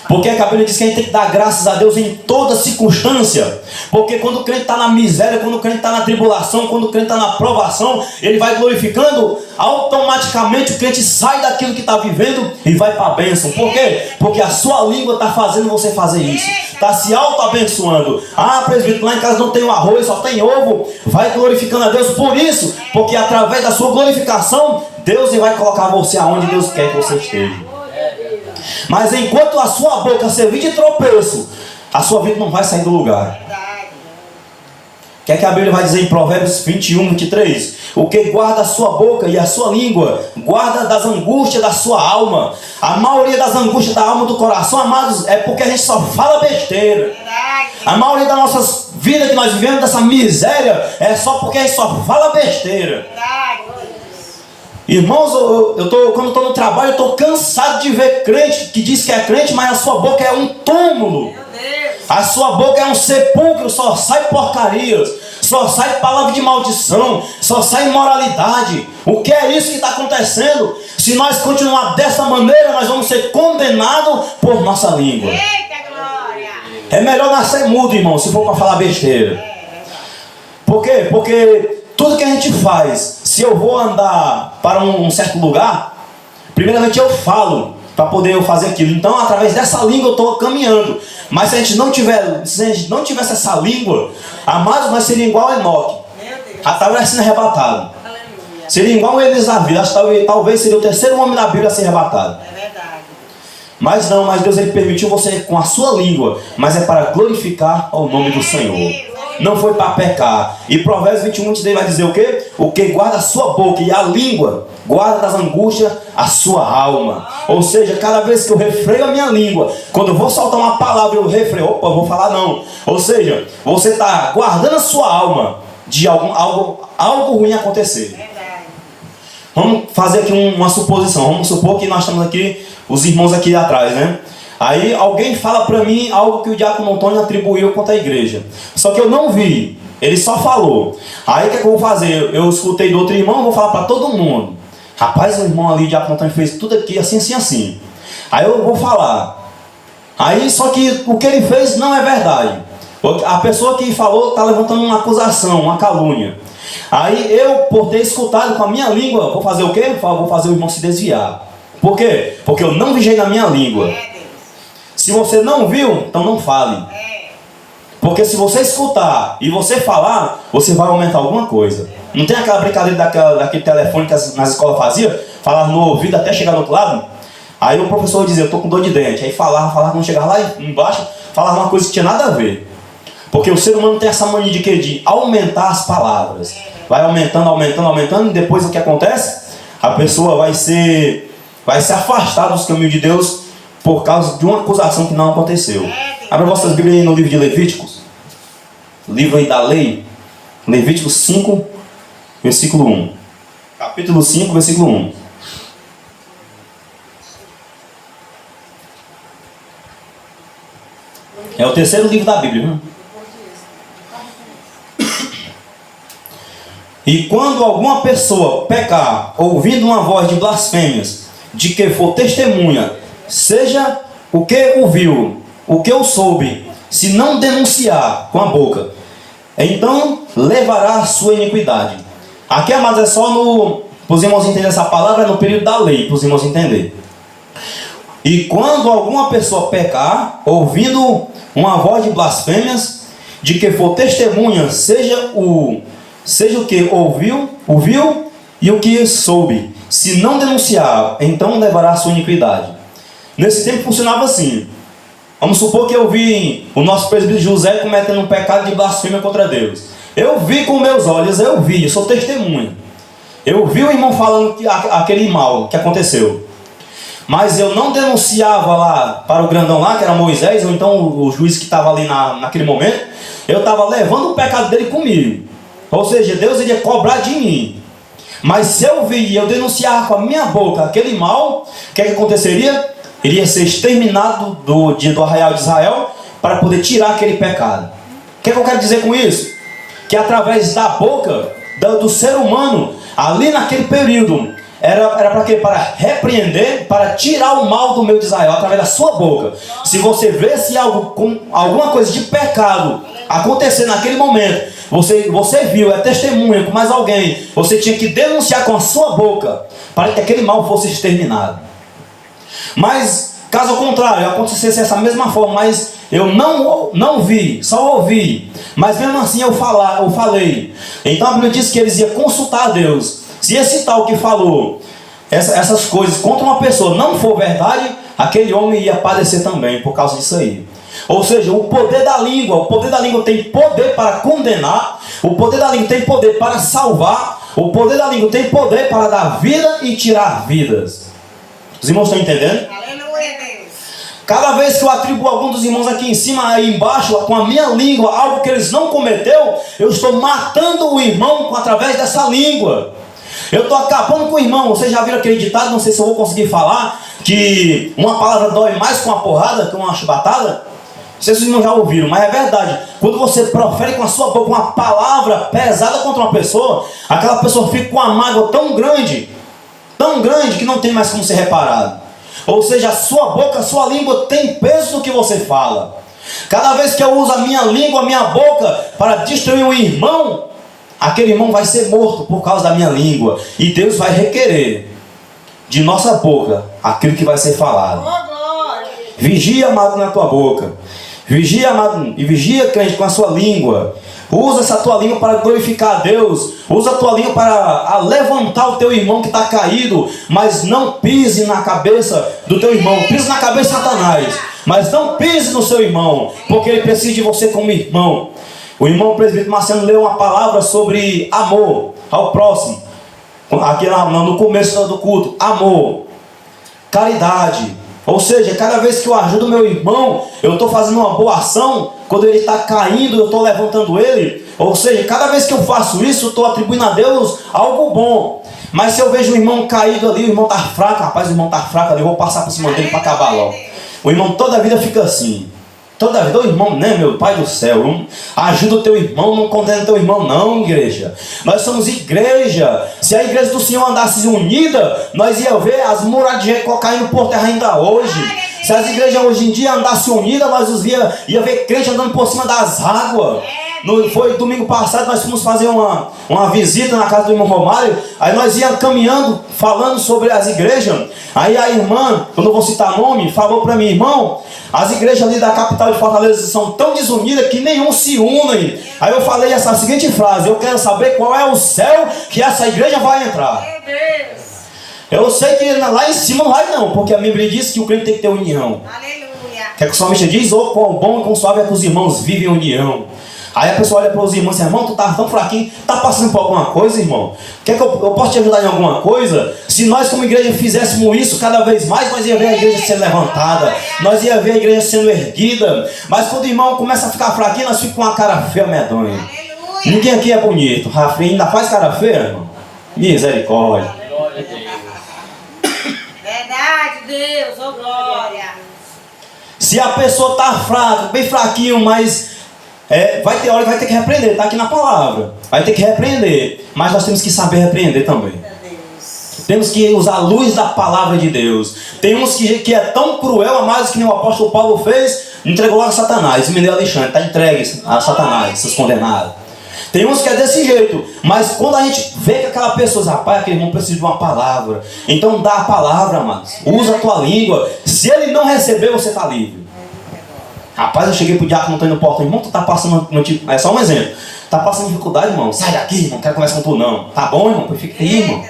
Porque a Bíblia diz que a gente tem que dar graças a Deus em toda circunstância. Porque quando o crente está na miséria, quando o crente está na tribulação, quando o crente está na provação, ele vai glorificando, automaticamente o crente sai daquilo que está vivendo e vai para a bênção. Por quê? Porque a sua língua está fazendo você fazer isso. Está se auto-abençoando. Ah, presbítero, lá em casa não tem arroz, só tem ovo. Vai glorificando a Deus por isso. Porque através da sua glorificação, Deus vai colocar você aonde Deus quer que você esteja. Mas enquanto a sua boca servir de tropeço, a sua vida não vai sair do lugar. O que é que a Bíblia vai dizer em Provérbios 21, 23? O que guarda a sua boca e a sua língua, guarda das angústias da sua alma. A maioria das angústias da alma do coração, amados, é porque a gente só fala besteira. A maioria das nossas vidas que nós vivemos, dessa miséria, é só porque a gente só fala besteira. Irmãos, quando eu estou no trabalho, eu estou cansado de ver crente que diz que é crente, mas a sua boca é um túmulo. A sua boca é um sepulcro, só sai porcarias, só sai palavra de maldição, só sai imoralidade. O que é isso que está acontecendo? Se nós continuar dessa maneira, nós vamos ser condenados por nossa língua. Eita glória! É melhor nascer mudo, irmão, se for para falar besteira. Por quê? Porque tudo que a gente faz, se eu vou andar para um certo lugar, primeiramente eu falo para poder eu fazer aquilo. Então, através dessa língua eu estou caminhando. Mas se a gente não tivesse essa língua, amados, nós seríamos igual a Enoque. Já estava sendo arrebatado. Seria igual a Elisavia. Talvez seria o terceiro homem da Bíblia a ser arrebatado. É verdade. Mas não, mas Deus ele permitiu você com a sua língua, mas é para glorificar o nome do Senhor. Não foi para pecar. E Provérbios 21, 23 vai dizer o quê? O que guarda a sua boca e a língua, guarda das angústias a sua alma. Ou seja, cada vez que eu refreio a minha língua, quando eu vou soltar uma palavra, eu refreio, opa, eu vou falar não. Ou seja, você está guardando a sua alma de algo ruim acontecer. Vamos fazer aqui uma suposição. Vamos supor que nós estamos aqui, os irmãos aqui atrás, né? Aí alguém fala para mim algo que o diácono Antônio atribuiu contra a igreja. Só que eu não vi, ele só falou. Aí o que é que eu vou fazer? Eu escutei do outro irmão, vou falar para todo mundo. Rapaz, o irmão ali, o diácono Antônio fez tudo aqui assim, assim, assim. Aí eu vou falar. Aí só que o que ele fez não é verdade. A pessoa que falou está levantando uma acusação, uma calúnia. Aí eu, por ter escutado com a minha língua, vou fazer o quê? Vou fazer o irmão se desviar. Por quê? Porque eu não vigiei na minha língua. Se você não viu, então não fale. Porque se você escutar e você falar, você vai aumentar alguma coisa. Não tem aquela brincadeira daquele telefone que nas escolas faziam? Falar no ouvido até chegar do outro lado? Aí o professor dizia, eu estou com dor de dente. Aí falava, quando chegava lá embaixo, falava uma coisa que tinha nada a ver. Porque o ser humano tem essa mania de quê? De aumentar as palavras. Vai aumentando, aumentando, aumentando, e depois o que acontece? A pessoa vai se afastar dos caminhos de Deus por causa de uma acusação que não aconteceu. Abra vossas Bíblias aí no livro de Levíticos. livro aí da lei, Levítico 5, versículo 1. Capítulo 5, versículo 1. É o terceiro livro da Bíblia, né? E quando alguma pessoa pecar, ouvindo uma voz de blasfêmias, de que for testemunha, seja o que ouviu, o que eu soube, se não denunciar com a boca, então levará a sua iniquidade. Aqui, amados, é só para os irmãos entenderem essa palavra, é no período da lei, para os irmãos entenderem. E quando alguma pessoa pecar, ouvindo uma voz de blasfêmias, de que for testemunha, seja o que ouviu e o que soube, se não denunciar, então levará a sua iniquidade. Nesse tempo funcionava assim. Vamos supor que eu vi o nosso presbítero José cometendo um pecado de blasfêmia contra Deus. Eu vi com meus olhos, eu sou testemunha. Eu vi o irmão falando aquele mal que aconteceu. Mas eu não denunciava lá para o grandão lá, que era Moisés, ou então o juiz que estava ali naquele momento. Eu estava levando o pecado dele comigo. Ou seja, Deus iria cobrar de mim. Mas se eu vi e eu denunciar com a minha boca aquele mal, o que aconteceria? Iria ser exterminado do arraial de Israel para poder tirar aquele pecado. O que eu quero dizer com isso? Que através da boca do ser humano, ali naquele período, era para quê? Para repreender, para tirar o mal do meio de Israel, através da sua boca. Se você vê alguma coisa de pecado acontecer naquele momento, você viu, é testemunha com mais alguém, você tinha que denunciar com a sua boca, para que aquele mal fosse exterminado. Mas, caso ao contrário, acontecesse dessa mesma forma, mas eu não vi, só ouvi, mas mesmo assim eu falei. Então a Bíblia diz que eles iam consultar a Deus. Se esse tal que falou essas coisas contra uma pessoa não for verdade, aquele homem ia padecer também por causa disso aí. Ou seja, o poder da língua tem poder para condenar, o poder da língua tem poder para salvar, o poder da língua tem poder para dar vida e tirar vidas. Os irmãos estão entendendo? Aleluia, Deus. Cada vez que eu atribuo a algum dos irmãos aqui em cima, aí embaixo, com a minha língua, algo que eles não cometeu, eu estou matando o irmão através dessa língua. Eu estou acabando com o irmão. Vocês já viram aquele ditado, não sei se eu vou conseguir falar, que uma palavra dói mais com uma porrada que uma chibatada? Não sei se os irmãos já ouviram, mas é verdade. Quando você profere com a sua boca uma palavra pesada contra uma pessoa, aquela pessoa fica com uma mágoa tão grande que não tem mais como ser reparado. Ou seja, a sua boca, a sua língua tem peso no que você fala. Cada vez que eu uso a minha língua, a minha boca para destruir um irmão, aquele irmão vai ser morto por causa da minha língua. E Deus vai requerer de nossa boca aquilo que vai ser falado. Vigia, amado, na tua boca. Vigia, amado, e vigia, crente, com a sua língua. Usa essa tua língua para glorificar a Deus. Usa a tua língua para levantar o teu irmão que está caído. Mas não pise na cabeça do teu irmão. Pise na cabeça de Satanás. Mas não pise no seu irmão, porque ele precisa de você como irmão. O irmão presbítero Marciano leu uma palavra sobre amor ao próximo. Aqui no começo do culto. Amor. Caridade. Ou seja, cada vez que eu ajudo meu irmão, eu estou fazendo uma boa ação. Quando ele está caindo, eu estou levantando ele. Ou seja, cada vez que eu faço isso, eu estou atribuindo a Deus algo bom. Mas se eu vejo o irmão caído ali, o irmão está fraco, rapaz, o irmão está fraco ali, eu vou passar por cima dele para acabar logo. O irmão toda a vida fica assim. Toda a vida, o irmão, né, meu Pai do céu, ajuda o teu irmão, não condena o teu irmão não, igreja. Nós somos igreja. Se a igreja do Senhor andasse unida, nós ia ver as muralhas de Jericó caindo por terra ainda hoje. Se as igrejas hoje em dia andassem unidas, nós ia ver crente andando por cima das águas. Foi domingo passado, nós fomos fazer uma visita na casa do irmão Romário. Aí nós íamos caminhando, falando sobre as igrejas. Aí a irmã, eu não vou citar nome, falou para mim: irmão, as igrejas ali da capital de Fortaleza são tão desunidas que nenhum se unem. Aí eu falei essa seguinte frase: eu quero saber qual é o céu que essa igreja vai entrar. Meu Deus. Eu sei que lá em cima não vai não, porque a Bíblia diz que o crente tem que ter união. Aleluia. Que é que o salmista diz: oh, quão bom e quão suave é que os irmãos vivem em união. Aí a pessoa olha para os irmãos e diz, irmão, tu tá tão fraquinho, tá passando por alguma coisa, irmão? Quer que eu posso te ajudar em alguma coisa? Se nós como igreja fizéssemos isso cada vez mais, nós ia ver a igreja sendo levantada, nós ia ver a igreja sendo erguida. Mas quando o irmão começa a ficar fraquinho, nós ficamos com uma cara feia, medonha. Aleluia. Ninguém aqui é bonito. Rafa ainda faz cara feia, irmão? Misericórdia. Verdade, Deus, oh glória. Se a pessoa tá fraca, bem fraquinho, mas vai ter hora que vai ter que repreender, tá aqui na palavra. Vai ter que repreender, mas nós temos que saber repreender também. Temos que usar a luz da palavra de Deus. Tem uns que é tão cruel, amados, que nem o apóstolo Paulo fez, entregou lá a Satanás, e Meneu Alexandre, está entregue a Satanás, seus condenados. Tem uns que é desse jeito, mas quando a gente vê que aquela pessoa, rapaz, aquele irmão precisa de uma palavra, então dá a palavra, amados, usa a tua língua. Se ele não receber, você está livre. Rapaz, eu cheguei pro diácono, não no portão, irmão, tu tá passando, é só um exemplo, tá passando dificuldade, irmão, sai daqui, irmão, não quero conversar com tu não. Tá bom, irmão, fica aí, irmão.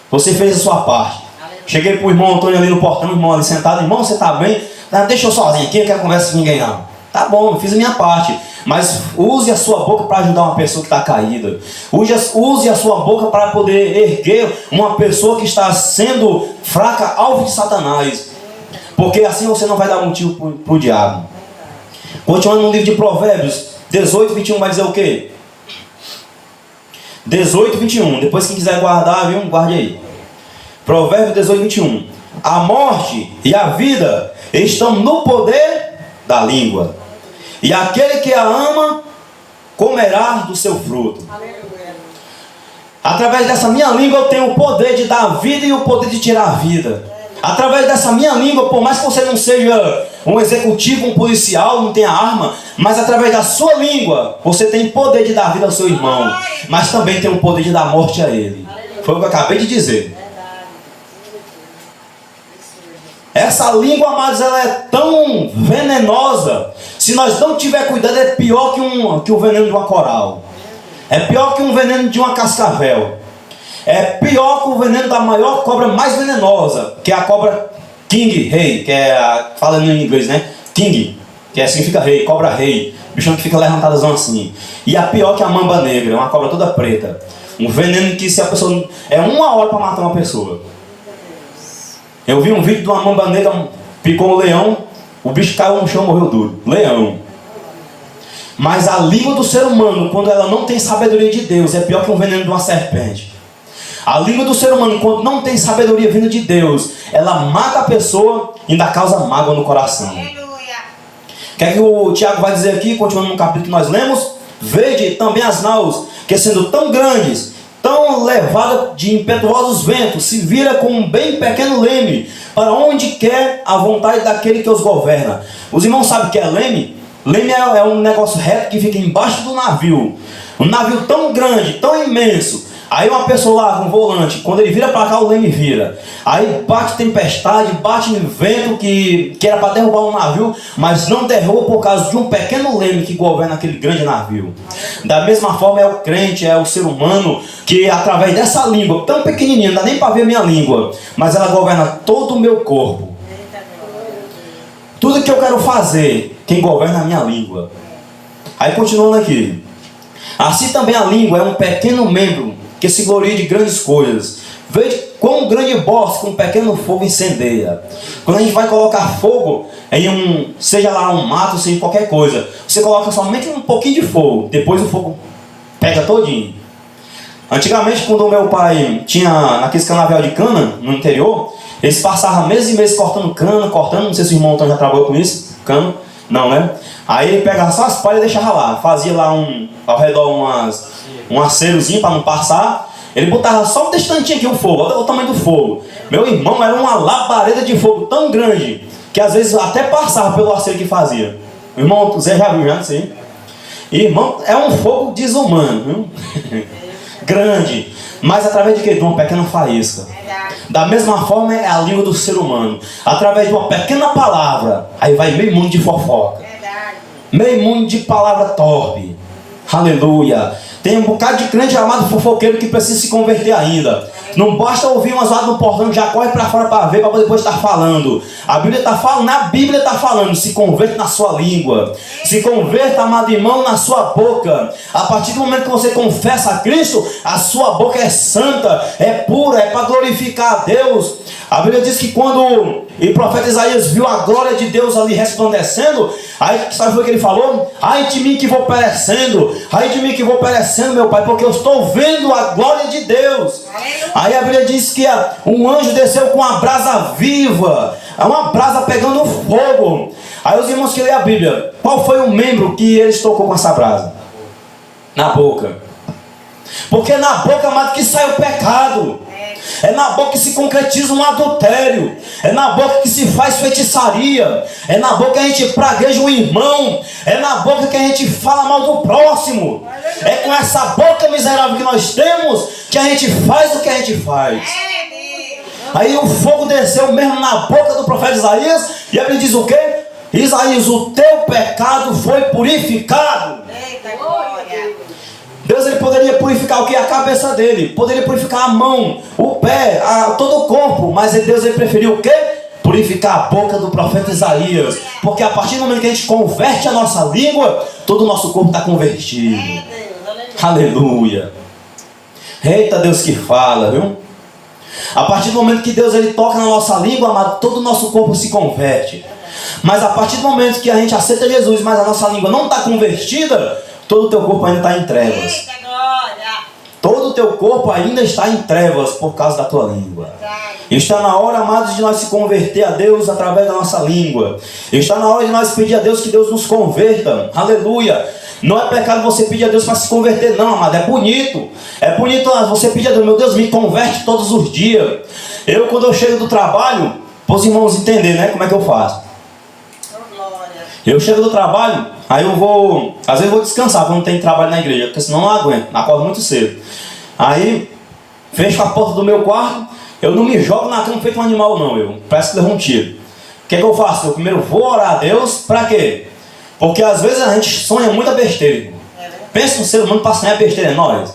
Você fez a sua parte. Cheguei pro irmão Antônio ali no portão, o irmão ali sentado, irmão, você tá bem? Não, deixa eu sozinho aqui, eu não quero conversa com ninguém não. Tá bom, eu fiz a minha parte. Mas use a sua boca para ajudar uma pessoa que está caída. Use a sua boca para poder erguer uma pessoa que está sendo fraca, alvo de Satanás. Porque assim você não vai dar motivo para o diabo. Continuando no livro de Provérbios 18, 21 vai dizer o quê? 18, 21. Depois quem quiser guardar, viu? Guarde aí. Provérbios 18, 21. A morte e a vida estão no poder da língua. E aquele que a ama comerá do seu fruto. Aleluia. Através dessa minha língua eu tenho o poder de dar a vida e o poder de tirar a vida. Através dessa minha língua, por mais que você não seja um executivo, um policial, não tenha arma, mas através da sua língua você tem poder de dar a vida ao seu irmão, mas também tem o poder de dar morte a ele. Foi o que eu acabei de dizer. Essa língua, amados, ela é tão venenosa. Se nós não tiver cuidado, é pior que o veneno de uma coral. É pior que um veneno de uma cascavel. É pior que o veneno da maior cobra mais venenosa, que é a cobra King, rei, que é falando em inglês, né? King, que significa rei, cobra rei. Bichão que fica levantadazão assim. E a pior que a mamba negra, uma cobra toda preta. Um veneno que se a pessoa... é 1 hora para matar uma pessoa. Eu vi um vídeo de uma mamba negra, picou um leão, o bicho caiu no chão e morreu duro. Leão. Mas a língua do ser humano, quando ela não tem sabedoria de Deus, é pior que um veneno de uma serpente. A língua do ser humano, quando não tem sabedoria vinda de Deus, ela mata a pessoa e ainda causa mágoa no coração. Aleluia. O que é que o Tiago vai dizer aqui, continuando no capítulo que nós lemos? Vede também as naus, que sendo tão grandes, tão levada de impetuosos ventos, se vira com um bem pequeno leme, para onde quer a vontade daquele que os governa. Os irmãos sabem o que é leme? Leme é um negócio reto que fica embaixo do navio. Um navio tão grande, tão imenso. Aí uma pessoa lá com volante, quando ele vira para cá, o leme vira. Aí bate tempestade, bate vento que era para derrubar um navio, mas não derruba por causa de um pequeno leme que governa aquele grande navio. Da mesma forma é o crente, é o ser humano, que através dessa língua tão pequenininha, não dá nem para ver minha língua, mas ela governa todo o meu corpo. Tudo que eu quero fazer, quem governa é a minha língua. Aí continuando aqui. Assim também a língua é um pequeno membro que se gloria de grandes coisas. Veja quão grande bosta com um pequeno fogo incendeia. Quando a gente vai colocar fogo em seja lá um mato, seja qualquer coisa, você coloca somente um pouquinho de fogo, depois o fogo pega todinho. Antigamente, quando o meu pai tinha naqueles canavial de cana no interior, eles passavam meses e meses cortando cana, não sei se o irmão já trabalhou com isso, cana, não, né? Aí ele pegava só as palhas e deixava lá, fazia lá ao redor um acerozinho para não passar. Ele botava só um distantinho aqui o fogo, olha o tamanho do fogo. Meu irmão, era uma labareda de fogo tão grande que às vezes até passava pelo aceiro que fazia. O irmão Zé já viu, já não sei. Irmão, é um fogo desumano, viu? Grande, mas através de quê? De uma pequena faísca. Da mesma forma é a língua do ser humano. Através de uma pequena palavra, aí vai meio mundo de fofoca, meio mundo de palavra torpe. Aleluia. Tem um bocado de crente chamado fofoqueiro que precisa se converter ainda. Não basta ouvir uma zoada no portão, já corre para fora para ver, para depois estar falando. A Bíblia está falando, na Bíblia está falando, se converta na sua língua. Se converta, amado irmão, na sua boca. A partir do momento que você confessa a Cristo, a sua boca é santa, é pura, é para glorificar a Deus. A Bíblia diz que quando o profeta Isaías viu a glória de Deus ali resplandecendo, aí sabe o que ele falou? Ai de mim que vou perecendo, ai de mim que vou perecendo, meu Pai, porque eu estou vendo a glória de Deus. Aí a Bíblia diz que um anjo desceu com uma brasa viva, uma brasa pegando fogo. Aí os irmãos que lêem a Bíblia, qual foi o membro que ele tocou com essa brasa? Na boca. Porque na boca, amado, que sai o pecado. É na boca que se concretiza um adultério. É na boca que se faz feitiçaria. É na boca que a gente pragueja o irmão. É na boca que a gente fala mal do próximo. É com essa boca miserável que nós temos que a gente faz o que a gente faz. Aí o fogo desceu mesmo na boca do profeta Isaías. E ele diz o quê? Isaías, o teu pecado foi purificado. Eita glória. Deus, ele poderia purificar o que? A cabeça dele. Poderia purificar a mão, o pé, todo o corpo. Mas Deus, ele preferiu o quê? Purificar a boca do profeta Isaías. Porque a partir do momento que a gente converte a nossa língua, todo o nosso corpo está convertido. Aleluia. Eita Deus que fala, viu? A partir do momento que Deus, ele toca na nossa língua, amado, todo o nosso corpo se converte. Mas a partir do momento que a gente aceita Jesus, mas a nossa língua não está convertida, todo o teu corpo ainda está em trevas. Eita glória. Todo o teu corpo ainda está em trevas por causa da tua língua. Está na hora, amados, de nós se converter a Deus através da nossa língua. Está na hora de nós pedir a Deus que Deus nos converta. Aleluia. Não é pecado você pedir a Deus para se converter, não, amado. É bonito. É bonito você pedir a Deus, meu Deus, me converte todos os dias. Quando eu chego do trabalho, para os irmãos entenderem, né, como é que eu faço. Eu chego do trabalho, aí eu vou, às vezes eu vou descansar quando não tem trabalho na igreja, porque senão eu não aguento, acordo muito cedo. Aí, fecho a porta do meu quarto, eu não me jogo na cama feito um animal não, parece que levou um tiro. O que é que eu faço? Eu primeiro vou orar a Deus, para quê? Porque às vezes a gente sonha muita besteira. Pensa no ser humano para sonhar besteira, é nós.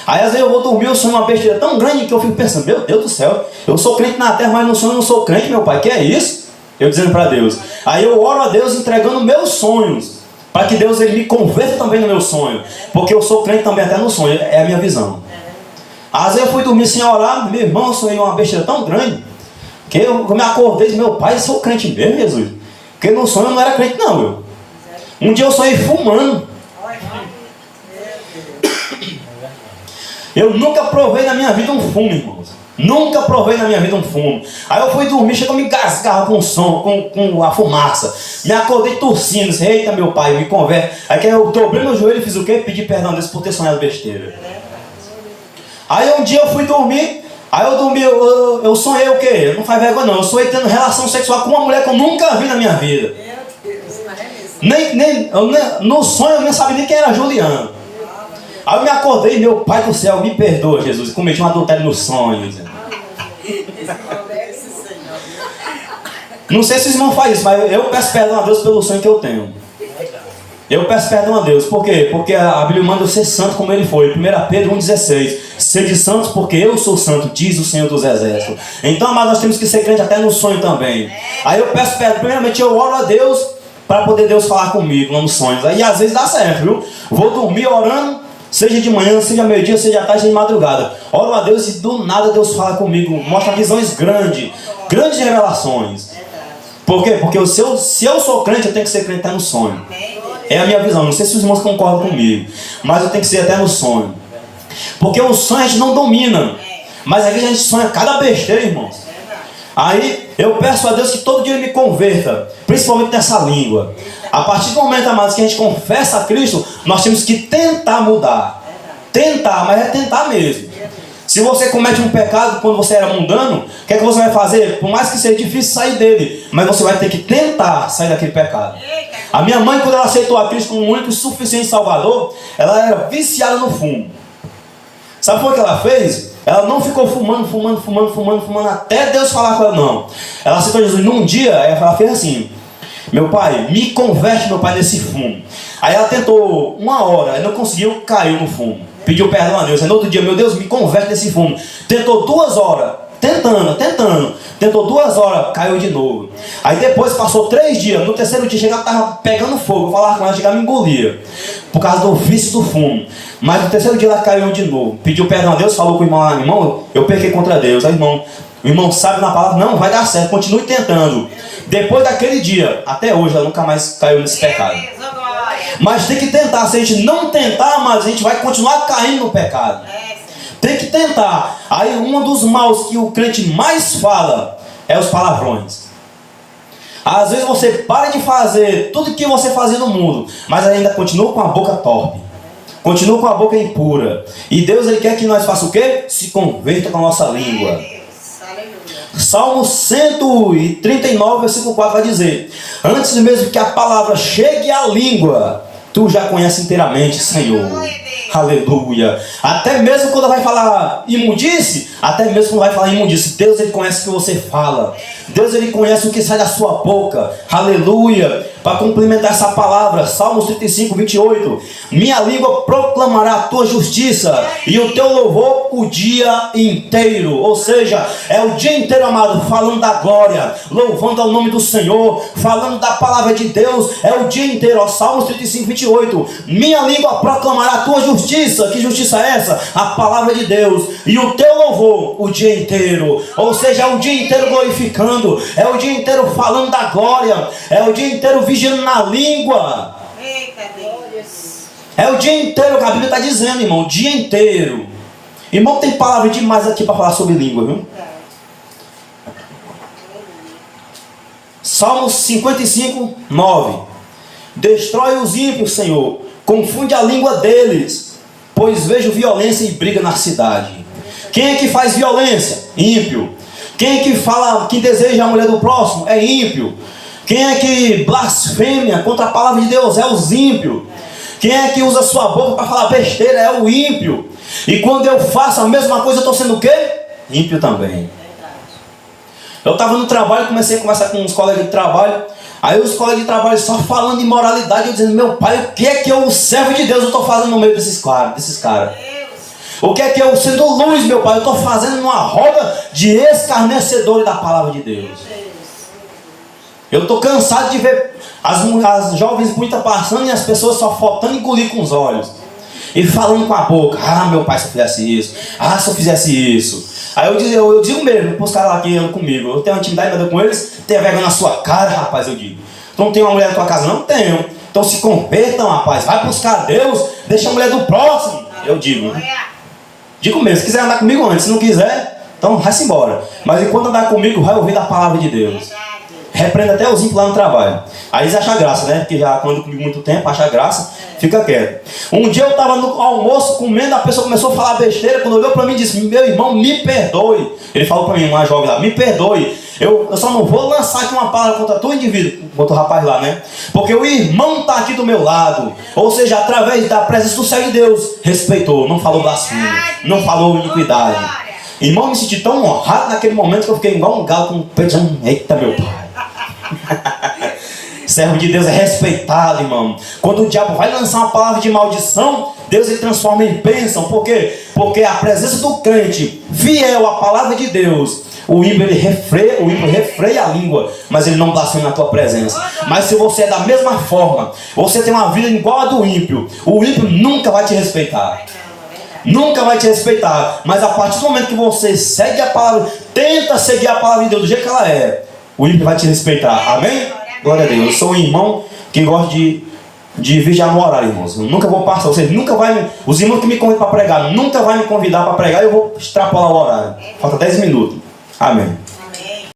Aí às vezes eu vou dormir, eu sonho uma besteira tão grande que eu fico pensando, meu Deus do céu, eu sou crente na terra, mas no sonho eu não sou crente, meu pai, que é isso? Eu dizendo para Deus. Aí eu oro a Deus entregando meus sonhos, para que Deus, ele me converta também no meu sonho, porque eu sou crente também até no sonho, é a minha visão. Às vezes eu fui dormir sem orar, meu irmão, eu sonhei uma besteira tão grande, que eu me acordei e disse, meu pai, eu sou crente mesmo, Jesus? Porque no sonho eu não era crente não, Um dia eu sonhei fumando. Eu nunca provei na minha vida um fumo, irmãos. Nunca provei na minha vida um fumo. Aí eu fui dormir, chegou a me engasgar com o som, com a fumaça. Me acordei tossindo, disse, eita meu pai, me converte. Aí que eu dobrei meu joelho e fiz o quê? Pedi perdão a Deus por ter sonhado besteira. Aí um dia eu fui dormir, aí eu dormi, eu sonhei o quê? Não faz vergonha não, eu sonhei tendo relação sexual com uma mulher que eu nunca vi na minha vida. No sonho eu nem sabia nem quem era Juliana. Aí eu me acordei, meu pai do céu, me perdoa, Jesus, cometi um adultério no sonho. Não sei se os irmãos fazem isso, mas eu peço perdão a Deus pelo sonho que eu tenho. Eu peço perdão a Deus, por quê? Porque a Bíblia manda eu ser santo como ele foi. 1 Pedro 1,16. Sede santos porque eu sou santo, diz o Senhor dos Exércitos. Então, mas nós temos que ser crente até no sonho também. Aí eu peço perdão, primeiramente eu oro a Deus para poder Deus falar comigo nos sonhos. Aí às vezes dá certo, viu? Vou dormir orando, seja de manhã, seja meio-dia, seja à tarde, seja de madrugada. Oro a Deus e do nada Deus fala comigo, mostra visões grandes revelações. Por quê? Porque se eu sou crente, eu tenho que ser crente até no sonho. É a minha visão, não sei se os irmãos concordam comigo, mas eu tenho que ser até no sonho. Porque o sonho a gente não domina, mas às vezes a gente sonha cada besteira, irmãos. Aí eu peço a Deus que todo dia Ele me converta, principalmente nessa língua. A partir do momento, amados, que a gente confessa a Cristo, nós temos que tentar mudar. Tentar, mas é tentar mesmo. Se você comete um pecado quando você era mundano, o que é que você vai fazer? Por mais que seja difícil sair dele, mas você vai ter que tentar sair daquele pecado. A minha mãe, quando ela aceitou a Cristo como um único e suficiente Salvador, ela era viciada no fumo. Sabe o que ela fez? Ela não ficou fumando até Deus falar com ela, não. Ela aceitou Jesus num dia, ela fez assim: meu pai, me converte, meu pai, nesse fumo. Aí ela tentou 1 hora, não conseguiu, caiu no fumo. pediu perdão a Deus. Aí no outro dia, meu Deus, me converte desse fumo. Tentou 2 horas, tentou 2 horas, caiu de novo. Aí depois passou 3 dias, no terceiro dia chegava, estava pegando fogo. Eu falava com ela, chegava e me engolia, por causa do vício do fumo. Mas no terceiro dia ela caiu de novo, pediu perdão a Deus, falou com o irmão lá, irmão, eu pequei contra Deus. Aí o irmão sabe na palavra, não, vai dar certo, continue tentando. Depois daquele dia, até hoje, ela nunca mais caiu nesse pecado. Mas tem que tentar, se a gente não tentar, mas a gente vai continuar caindo no pecado. Tem que tentar. Aí um dos maus que o crente mais fala é os palavrões. Às vezes você para de fazer tudo que você fazia no mundo, mas ainda continua com a boca torpe, continua com a boca impura. E Deus, Ele quer que nós façamos o quê? Se converta com a nossa língua. Salmo 139, versículo 4 vai dizer: antes mesmo que a palavra chegue à língua, tu já conheces inteiramente, Senhor. Aleluia. Até mesmo quando vai falar imundice, até mesmo quando vai falar imundice, Deus, Ele conhece o que você fala. Deus, Ele conhece o que sai da sua boca. Aleluia. Para complementar essa palavra, Salmos 35, 28. Minha língua proclamará a tua justiça e o teu louvor o dia inteiro. Ou seja, é o dia inteiro, amado, falando da glória, louvando ao nome do Senhor, falando da palavra de Deus. É o dia inteiro, ó, Salmos 35, 28. Minha língua proclamará a tua justiça. Que justiça é essa? A palavra de Deus. E o teu louvor o dia inteiro. Ou seja, é o dia inteiro glorificando, é o dia inteiro falando da glória, é o dia inteiro vigiando na língua. É o dia inteiro que a Bíblia está dizendo, irmão, o dia inteiro. Irmão, tem palavra demais aqui para falar sobre língua, viu? Salmos 55, 9. Destrói os ímpios, Senhor, confunde a língua deles, pois vejo violência e briga na cidade. Quem é que faz violência? Ímpio. Quem é que fala, que deseja a mulher do próximo? É ímpio. Quem é que blasfêmia contra a palavra de Deus? É os ímpios. Quem é que usa a sua boca para falar besteira? É o ímpio. E quando eu faço a mesma coisa, eu estou sendo o quê? Ímpio também. Eu estava no trabalho, comecei a conversar com uns colegas de trabalho. Aí os colegas de trabalho só falando de moralidade, eu dizendo: meu pai, o que é que eu, servo de Deus, eu estou fazendo no meio desses caras? O que é que eu, sendo luz, meu pai, eu estou fazendo numa roda de escarnecedores da palavra de Deus? Eu estou cansado de ver as jovens bonitas passando e as pessoas só faltando engolir com os olhos e falando com a boca: ah, meu pai, se eu fizesse isso, ah, se eu fizesse isso. Aí eu digo mesmo para os caras lá que andam comigo: eu tenho intimidade com eles, tenha vergonha na sua cara, rapaz. Eu digo: tu não tem uma mulher na tua casa? Não tenho. Então se convertam, rapaz, vai buscar Deus, deixa a mulher do próximo. Eu digo mesmo, se quiser andar comigo antes, se não quiser, então vai-se embora. Mas enquanto andar comigo, vai ouvir da palavra de Deus. Repreenda até os ímpios lá no trabalho. Aí eles acham graça, né? Porque já quando comigo muito tempo, acha graça, fica quieto. Um dia eu estava no almoço comendo, a pessoa começou a falar besteira. Quando olhou para mim, disse: meu irmão, me perdoe. Ele falou para mim, uma jovem lá: me perdoe. Eu só não vou lançar aqui uma palavra contra tu, indivíduo, contra o rapaz lá, né? Porque o irmão está aqui do meu lado. Ou seja, através da presença do céu de Deus, respeitou, não falou blasfêmia, não falou iniquidade. Irmão, me senti tão honrado naquele momento que eu fiquei igual um galo com o peito. Eita, meu pai. Servo de Deus é respeitado, irmão. Quando o diabo vai lançar uma palavra de maldição, Deus ele transforma em bênção. Por quê? Porque a presença do crente fiel à palavra de Deus, o ímpio refreia a língua, mas ele não blasfema na tua presença. Mas se você é da mesma forma, você tem uma vida igual a do ímpio, o ímpio nunca vai te respeitar. Nunca vai te respeitar. Mas a partir do momento que você segue a palavra, tenta seguir a palavra de Deus do jeito que ela é, o ímpio vai te respeitar. Amém? Glória a Deus. Eu sou um irmão que gosta de vigiar no horário, irmãos. Eu nunca vou passar. Vocês nunca vai. Os irmãos que me convidam para pregar nunca vai me convidar para pregar e eu vou extrapolar o horário. Falta 10 minutos. Amém.